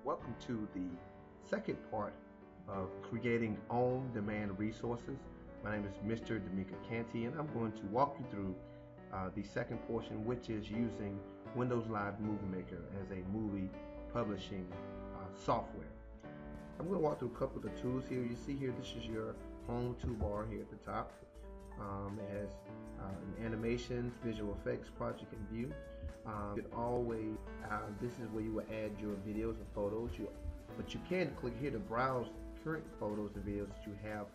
Welcome to the second part of creating on-demand resources. My name is Mr. D'Amico Canty, and I'm going to walk you through the second portion, which is using Windows Live Movie Maker as a movie publishing software. I'm going to walk through a couple of the tools here. You see here, this is your home toolbar here at the top. It has an animations, visual effects, project, and view. You could always, this is where you will add your videos and photos. But you can click here to browse current photos and videos that you have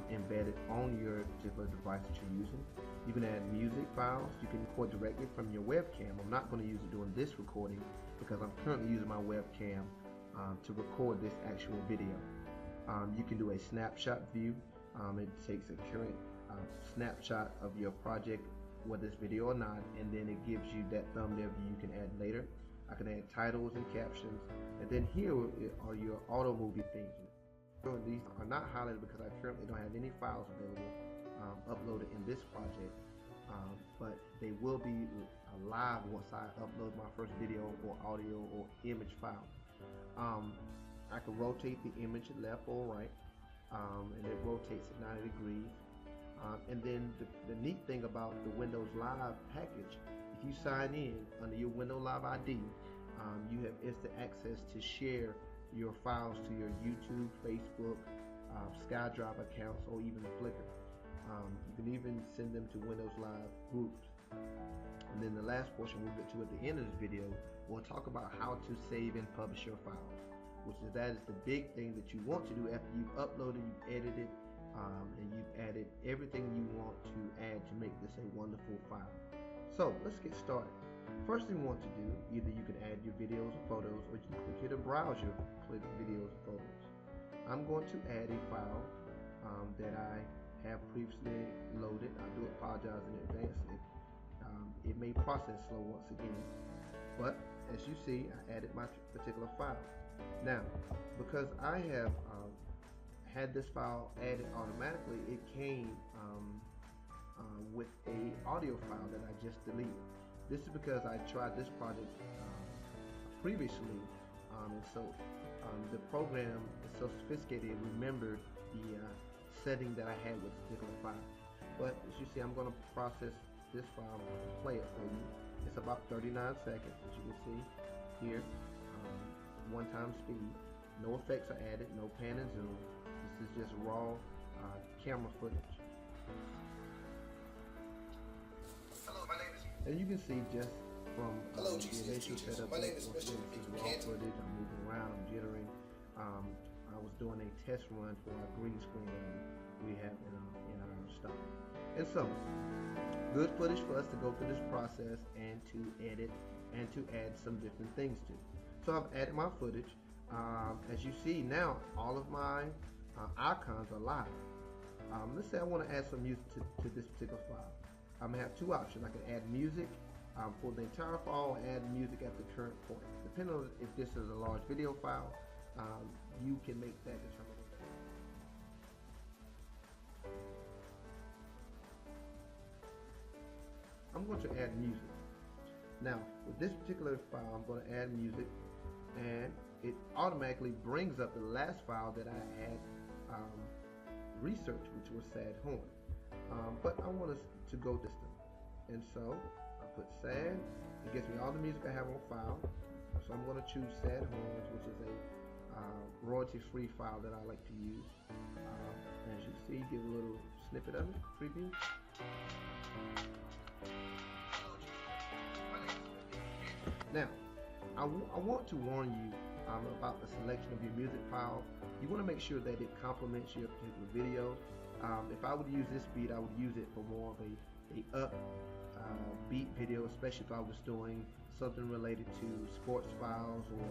embedded on your particular device that you're using. You can add music files. You can record directly from your webcam. I'm not going to use it during this recording because I'm currently using my webcam to record this actual video. You can do a snapshot view. It takes a current snapshot of your project, whether it's video or not, and then it gives you that thumbnail view you can add later. I can add titles and captions, and then here are your auto movie things. These are not highlighted because I currently don't have any files available uploaded in this project, but they will be live once I upload my first video or audio or image file. I can rotate the image left or right, and it rotates at 90 degrees. And then the neat thing about the Windows Live package, if you sign in under your Windows Live ID, you have instant access to share your files to your YouTube, Facebook, SkyDrive accounts, or even Flickr. You can even send them to Windows Live groups. And then the last portion we'll get to at the end of this video, we'll talk about how to save and publish your files, that is the big thing that you want to do after you've uploaded, you've edited, and you've added everything you want to add to make this a wonderful file. So let's get started. First thing you want to do, either you can add your videos or photos, or you can click here to browse your videos or photos. I'm going to add a file that I have previously loaded. I do apologize in advance. It may process slow once again, but as you see, I added my particular file. Now, because I have had this file added automatically, it came with a audio file that I just deleted. This is because I tried this project previously, and so the program is so sophisticated it remembered the setting that I had with this particular file. But as you see, I'm going to process this file and play it for you. It's about 39 seconds, as you can see here. One time speed, no effects are added, no pan and zoom. This is just raw camera footage. Hello, my name is. And you can see just from Hello, the initial setup, my name is Mr. raw footage. I'm moving around, I'm jittering. I was doing a test run for our green screen that we have in our stuff. And so, good footage for us to go through this process and to edit and to add some different things to. So I've added my footage. As you see now, all of my icons are live. Let's say I want to add some music to this particular file. I'm going to have two options. I can add music for the entire file, add music at the current point. Depending on if this is a large video file, you can make that determination. I'm going to add music. Now, with this particular file, I'm going to add music, and it automatically brings up the last file that I had researched, which was Sad Horn. But I want us to go distant, and so I put Sad. It gives me all the music I have on file. So I'm going to choose Sad Horns, which is a royalty-free file that I like to use. As you see, give a little snippet of it, preview. Now, I want to warn you about the selection of your music file. You want to make sure that it complements your particular video. If I would use this beat, I would use it for more of a beat video, especially if I was doing something related to sports files or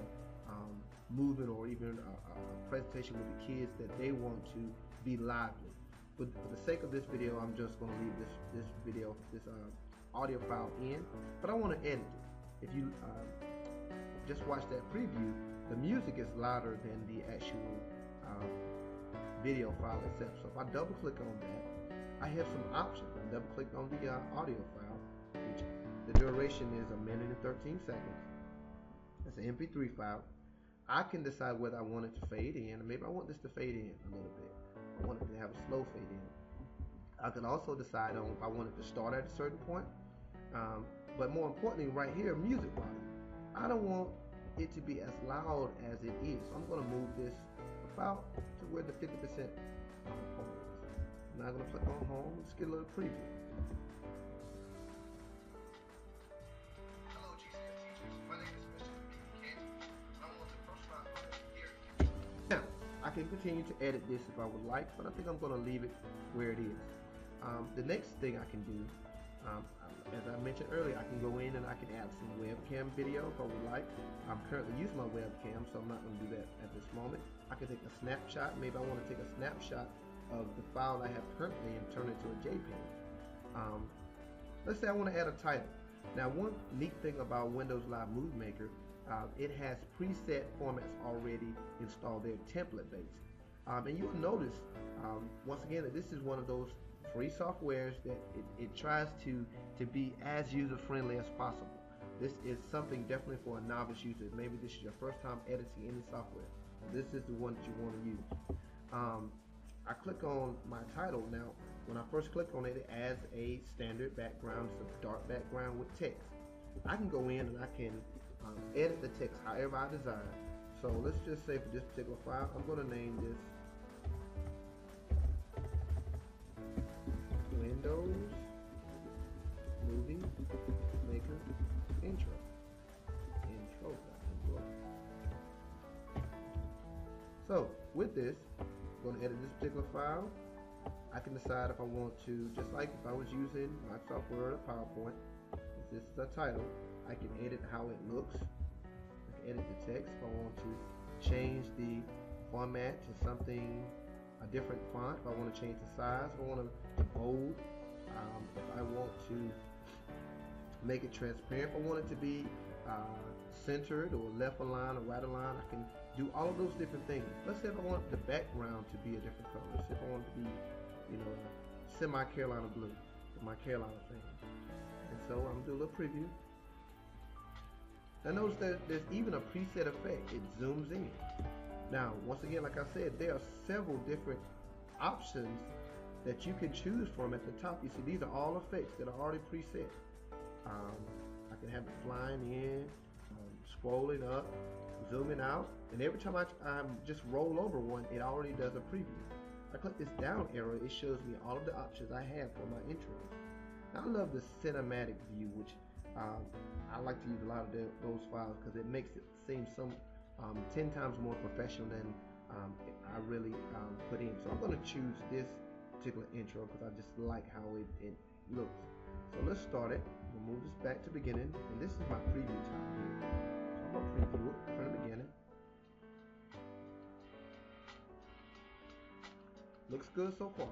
movement, or even a presentation with the kids that they want to be lively. But for the sake of this video, I'm just going to leave this audio file in, but I want to edit it. If you just watch that preview, the music is louder than the actual video file itself. So if I double click on that, I have some options. I double click on the audio file, which the duration is 1 minute and 13 seconds. That's an MP3 file. I can decide whether I want it to fade in, or maybe I want this to fade in a little bit. I want it to have a slow fade in. I can also decide on if I want it to start at a certain point. Um, but more importantly, right here, music volume. I don't want it to be as loud as it is. So I'm going to move this about to where the 50% point is. Now I'm going to click on home. Let's get a little preview. Hello, GCF teachers. My name is Mr. Canty. I want to personalize my ear. Now, I can continue to edit this if I would like, but I think I'm going to leave it where it is. The next thing I can do, as I mentioned earlier, I can go in and I can add some webcam video if I would like. I'm currently using my webcam, so I'm not going to do that at this moment. I can take a snapshot. Maybe I want to take a snapshot of the file I have currently and turn it to a JPEG. Let's say I want to add a title. Now, one neat thing about Windows Live Movie Maker, it has preset formats already installed there, template based. And you'll notice, once again, that this is one of those free softwares that it tries to be as user-friendly as possible. This is something definitely for a novice user. Maybe this is your first time editing any software. This is the one that you want to use. I click on my title. Now, when I first click on it, it adds a standard background. It's a dark background with text. I can go in and I can edit the text however I desire. So let's just say for this particular file, I'm going to name this Windows Movie Maker Intro. So with this, I'm going to edit this particular file. I can decide if I want to, just like if I was using Microsoft Word or PowerPoint, if this is a title, I can edit how it looks. I can edit the text. If I want to change the format to something, a different font, if I want to change the size, if I want to bold, if I want to make it transparent, if I want it to be centered or left align or right align, I can do all of those different things. Let's say if I want the background to be a different color. Let's say if I want it to be, semi-Carolina blue, my Carolina thing. And so I'm gonna do a little preview. Now notice that there's even a preset effect. It zooms in. Now, once again, like I said, there are several different options that you can choose from at the top. You see, these are all effects that are already preset. I can have it flying in, scrolling up, zooming out, and every time I just roll over one, it already does a preview. I click this down arrow, it shows me all of the options I have for my intro. Now, I love the cinematic view, which I like to use a lot of those files because it makes it seem 10 times more professional than I really put in. So I'm going to choose this particular intro because I just like how it looks. So let's start it. We'll move this back to beginning, and this is my preview time here. So I'm going to preview it from the beginning. Looks good so far.